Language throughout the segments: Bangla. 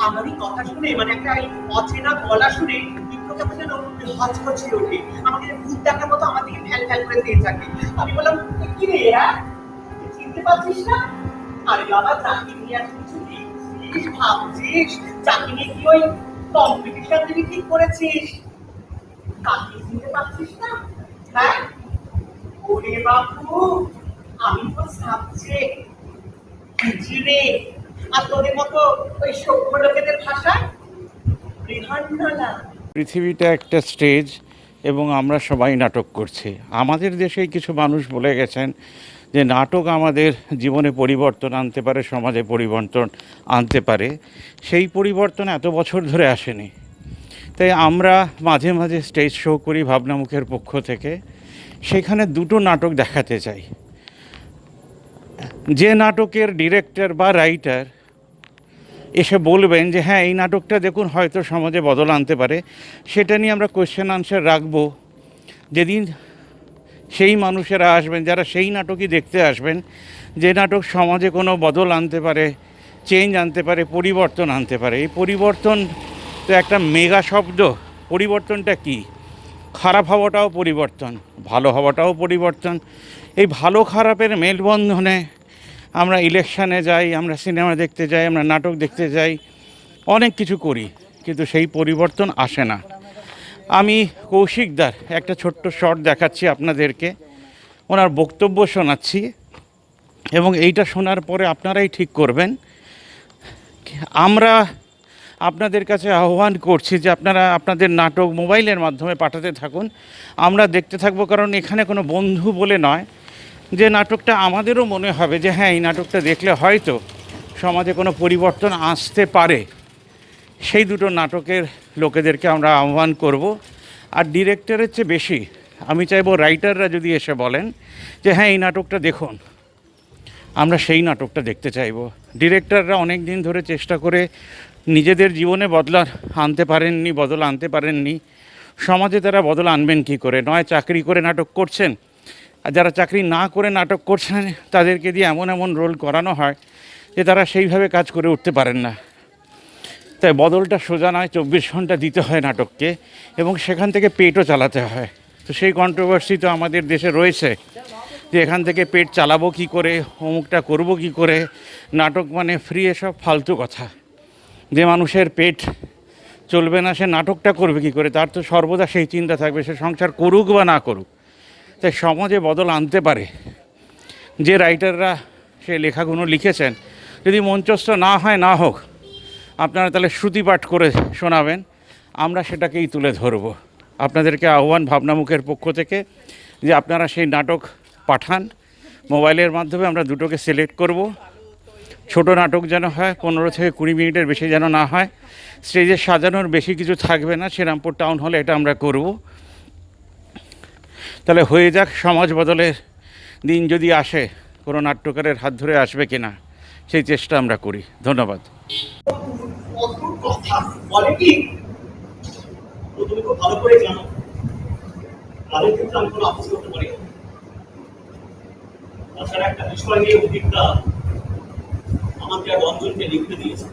আমারই কথা শুনে মানে একটা অচেনা গলা শুনে বিপ্লব কেমন যেন হচকচি ওঠে, আমাকে ভূত দেখার মতো আমার দিকে ফ্যাল ফ্যাল করে দিয়ে থাকে। আমি বললাম, কি রে চিনতে পারছিস না? আরে বাবা, চাকরি নিয়ে এত কিছু লিখছিস, ভাবছিস, চাকরি নিয়ে কি ওই কম্পিটিশন দিবি ঠিক করেছিস? কাকে চিনতে পারছিস না? হ্যাঁ, ওরে বাবু, আমি তো সাবজেক্ট রে। আর তোদের মতো ওই সভ্য লোকেদের ভাষায় বৃহন্নলা। পৃথিবীটা একটা স্টেজ এবং আমরা সবাই নাটক করছি। আমাদের দেশেই কিছু মানুষ বলে গেছেন যে নাটক আমাদের জীবনে পরিবর্তন আনতে পারে, সমাজে পরিবর্তন আনতে পারে। সেই পরিবর্তন এত বছর ধরে আসেনি। তাই আমরা মাঝে মাঝে স্টেজ শো করি ভাবনামুখের পক্ষ থেকে। সেখানে দুটো নাটক দেখাতে চাই। যে নাটকের ডিরেক্টর বা রাইটার এসে বলবেন যে হ্যাঁ এই নাটকটা দেখুন হয়তো সমাজে বদল আনতে পারে, সেটা নিয়ে আমরা কোয়েশ্চেন আনসার রাখবো। যেদিন সেই মানুষেরা আসবেন যারা সেই নাটকই দেখতে আসবেন, যে নাটক সমাজে কোনো বদল আনতে পারে, চেঞ্জ আনতে পারে, পরিবর্তন আনতে পারে। এই পরিবর্তন তো একটা মেগা শব্দ। পরিবর্তনটা কি? খারাপ হওয়াটাও পরিবর্তন, ভালো হওয়াটাও পরিবর্তন। এই ভালো খারাপের মেলবন্ধনে আমরা ইলেকশানে যাই, আমরা সিনেমা দেখতে যাই, আমরা নাটক দেখতে যাই, অনেক কিছু করি, কিন্তু সেই পরিবর্তন আসে না। আমি কৌশিকদার একটা ছোট্ট শর্ট দেখাচ্ছি আপনাদেরকে, ওনার বক্তব্য শোনাচ্ছি এবং এইটা শোনার পরে আপনারাই ঠিক করবেন। আমরা আপনাদের কাছে আহ্বান করছি যে আপনারা আপনাদের নাটক মোবাইলের মাধ্যমে পাঠাতে থাকুন, আমরা দেখতে থাকবো। কারণ এখানে কোনো বন্ধু বলে নয়, যে নাটকটা আমাদেরও মনে হবে যে হ্যাঁ এই নাটকটা দেখলে হয়তো সমাজে কোনো পরিবর্তন আসতে পারে, সেই দুটো নাটকের লোকেদেরকে আমরা আহ্বান করব। আর ডিরেক্টরের চেয়ে বেশি আমি চাইবো রাইটাররা যদি এসে বলেন যে হ্যাঁ এই নাটকটা দেখুন, আমরা সেই নাটকটা দেখতে চাইব। ডিরেক্টররা অনেক দিন ধরে চেষ্টা করে নিজেদের জীবনে আনতে পারেননি। সমাজে তারা বদল আনবেন কি করে? নয় চাকরি করে নাটক করছেন, আর যারা চাকরি না করে নাটক করছেন তাদেরকে দিয়ে এমন এমন রোল করানো হয় যে তারা সেইভাবে কাজ করে উঠতে পারেন না। তাই বদলটা সোজা নয়, 24 ঘন্টা দিতে হয় নাটককে এবং সেখান থেকে পেটও চালাতে হয়। তো সেই কন্ট্রোভার্সি তো আমাদের দেশে রয়েছে যে এখান থেকে পেট চালাবো কী করে, অমুকটা করব কি করে, নাটক মানে ফ্রি, এসব ফালতু কথা। যে মানুষের পেট চলবে না সে নাটকটা করবে কি করে? তার তো সর্বদা সেই চিন্তা থাকবে সে সংসার করুক বা না করুক। তাই সমাজে বদল আনতে পারে যে রাইটাররা সে লেখাগুলো লিখেছেন, যদি মঞ্চস্থ না হয় না হোক, আপনারা তাহলে শ্রুতিপাঠ করে শোনাবেন, আমরা সেটাকেই তুলে ধরব। আপনাদেরকে আহ্বান ভাবনামুখের পক্ষ থেকে যে আপনারা সেই নাটক পাঠান মোবাইলের মাধ্যমে, আমরা দুটোকে সিলেক্ট করব। ছোট নাটক যেন হয়, 15 থেকে 20 মিনিটের বেশি যেন না হয়, স্টেজে সাজানোর বেশি কিছু থাকবে না, শ্রীরামপুর টাউন হলে এটা আমরা করব। তাহলে হয়ে যাক সমাজ বদলের দিন যদি আসে, কোনো নাট্যকারের হাত ধরে আসবে কিনা সেই চেষ্টা আমরা করি। ধন্যবাদ। কথা বলে কি তুমি খুব ভালো করে জানো, তাদের ক্ষেত্রে আমি কোনো আপত্তি করতে পারি না। তাছাড়া একটা বিষয় নিয়ে অভিজ্ঞতা আমাকে আর রঞ্জনকে লিখতে দিয়েছে,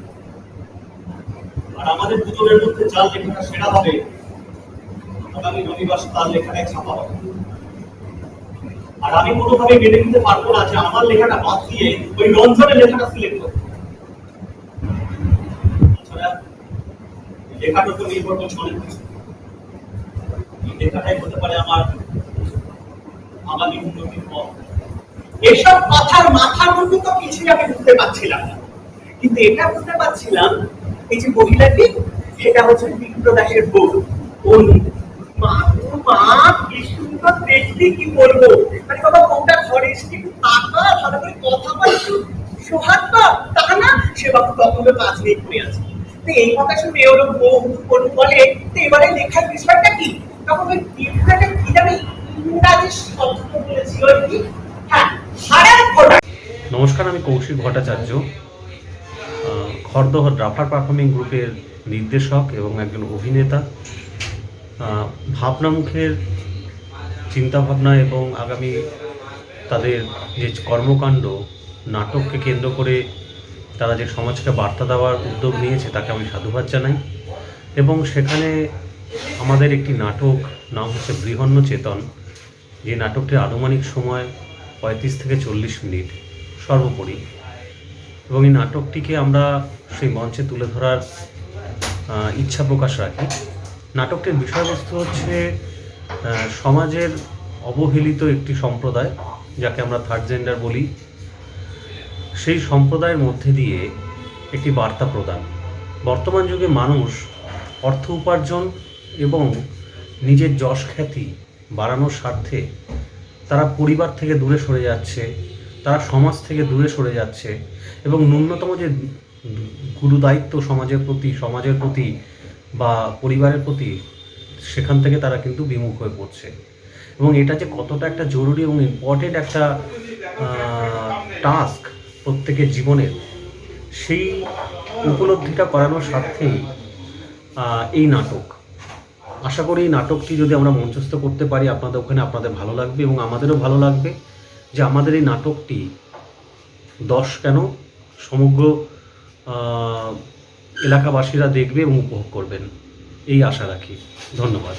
আর আমাদের দুজনের মধ্যে যার লেখাটা সেরা হবে আগামী রবিবার তার লেখাটাই ছাপা হবে। আর আমি কোনোভাবে মেনে নিতে পারবো না যে আমার লেখাটা বাদ দিয়ে ওই রঞ্জনের লেখাটা সিলেক্ট করবো। তাছাড়া লেখার উপর নির্ভর করছে অনেক কিছু। এই লেখাটাই হতে পারে আমার আগামী উন্নতির পথ। এসব কথার মাথার মধ্যে তো কিছুই আমি বুঝতে পারছিলাম না, কিন্তু এটা বুঝতে পারছিলাম এই যে মহিলাটি, সেটা হচ্ছে বিপ্লব দাসের বউ। মা কি সুন্দর দেখতে, কি বলবো, মানে বাবা বউটা ঘরে এসে একটু তাকা, ভালো করে কথা বলছো, সোহাগ পা তা না, সে বাবু তখন কাজ নিয়ে ঘুরে আছে। তো এই কথা শুনে ওর বউ বলে এবারে লেখার বিষয়টা কি? তখন ওই বিপ্লবটা কি জানি ইংরাজি শব্দ বলেছিল কি। হ্যাঁ, নমস্কার, আমি কৌশিক ভট্টাচার্য, খড়দহ ড্রাফার পারফর্মিং গ্রুপের নির্দেশক এবং একজন অভিনেতা। ভাবনামুখের চিন্তাভাবনা এবং আগামী তাদের যে কর্মকাণ্ড, নাটককে কেন্দ্র করে তারা যে সমাজকে বার্তা দেওয়ার উদ্যোগ নিয়েছে তাকে আমি সাধুবাদ জানাই। এবং সেখানে আমাদের একটি নাটক নাম হচ্ছে বৃহন্ন চেতন, যে নাটকটির আনুমানিক সময় 35 থেকে 40 মিনিট সর্বোপরি, এবং এই নাটকটিকে আমরা সেই মঞ্চে তুলে ধরার ইচ্ছা প্রকাশ রাখি। নাটকটির বিষয়বস্তু হচ্ছে সমাজের অবহেলিত একটি সম্প্রদায়, যাকে আমরা থার্ড জেন্ডার বলি, সেই সম্প্রদায়ের মধ্যে দিয়ে একটি বার্তা প্রদান। বর্তমান যুগে মানুষ অর্থ উপার্জন এবং নিজের যশ খ্যাতি বাড়ানোর স্বার্থে তারা পরিবার থেকে দূরে সরে যাচ্ছে, তারা সমাজ থেকে দূরে সরে যাচ্ছে, এবং ন্যূনতম যে গুরুদায়িত্ব সমাজের প্রতি বা পরিবারের প্রতি, সেখান থেকে তারা কিন্তু বিমুখ হয়ে পড়ছে। এবং এটা যে কতটা একটা জরুরি এবং ইম্পর্টেন্ট একটা টাস্ক প্রত্যেকের জীবনের, সেই উপলব্ধিটা করানোর স্বার্থেই এই নাটক। আশা করি এই নাটকটি যদি আমরা মঞ্চস্থ করতে পারি আপনাদের ওখানে, আপনাদের ভালো লাগবে এবং আমাদেরও ভালো লাগবে যে আমাদের এই নাটকটি 10 কেন সমগ্র এলাকাবাসীরা দেখবে এবং উপভোগ করবেন, এই আশা রাখি। ধন্যবাদ।